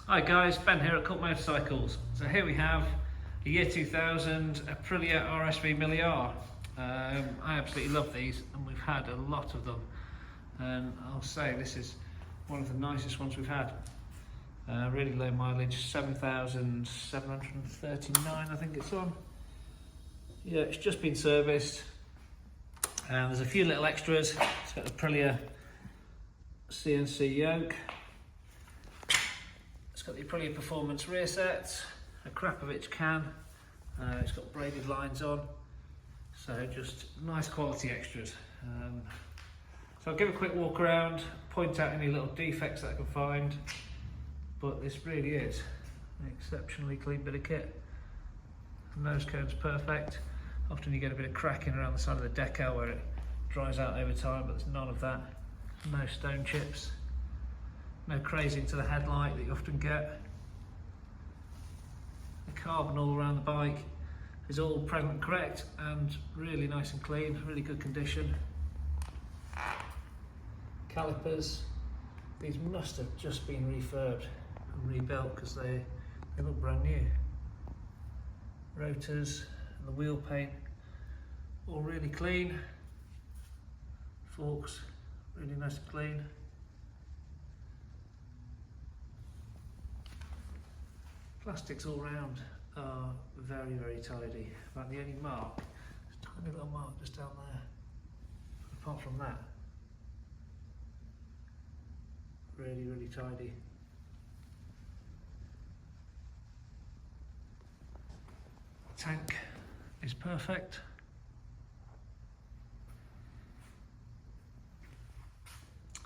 Hi guys, Ben here at Cut Motorcycles. So here we have a year 2000 Aprilia RSV Mille R. I absolutely love these and we've had a lot of them, and I'll say this is one of the nicest ones we've had. Really low mileage, 7,739 I think it's on. Yeah, it's just been serviced and there's a few little extras. It's got the Aprilia CNC yoke. It's got the Aprilia Performance rear set, a Krapovich can, it's got braided lines on, so just nice quality extras. So I'll give a quick walk around, point out any little defects that I can find, but this really is an exceptionally clean bit of kit. The nose cone's perfect. Often you get a bit of cracking around the side of the decal where it dries out over time, but there's none of that. No stone chips. No crazing to the headlight that you often get. The carbon all around the bike is all present and correct and really nice and clean, really good condition. Calipers, these must have just been refurbed and rebuilt because they look brand new. Rotors and the wheel paint, all really clean. Forks, really nice and clean. Plastics all round are very, very tidy. About the only mark, there's a tiny little mark just down there. Apart from that, really, really tidy. Tank is perfect.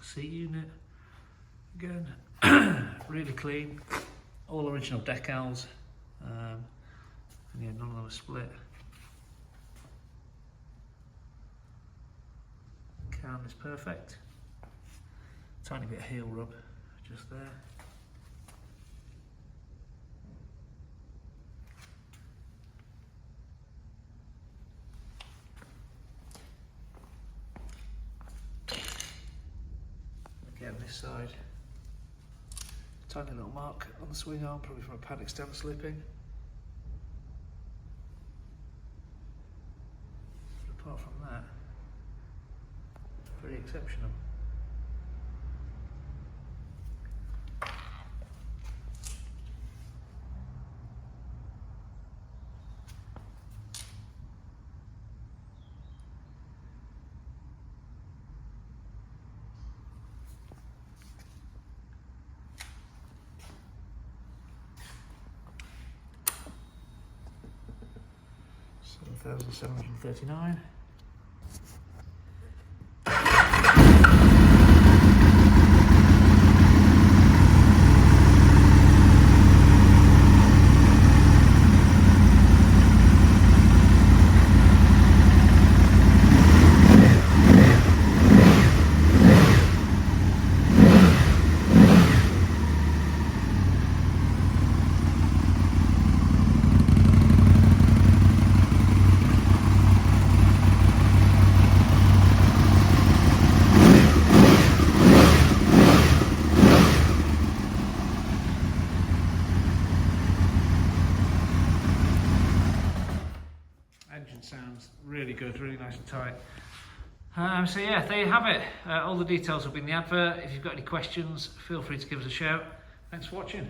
Seat unit, again, really clean. All original decals, and yeah, none of them are split. Can is perfect. Tiny bit of heel rub just there. Again, this side. Tiny little mark on the swing arm, probably from a paddock stem slipping. But apart from that, pretty exceptional. $7,739. Engine sounds really good, really nice and tight. So yeah, there you have it. All the details will be in the advert. If you've got any questions, feel free to give us a shout. Thanks for watching.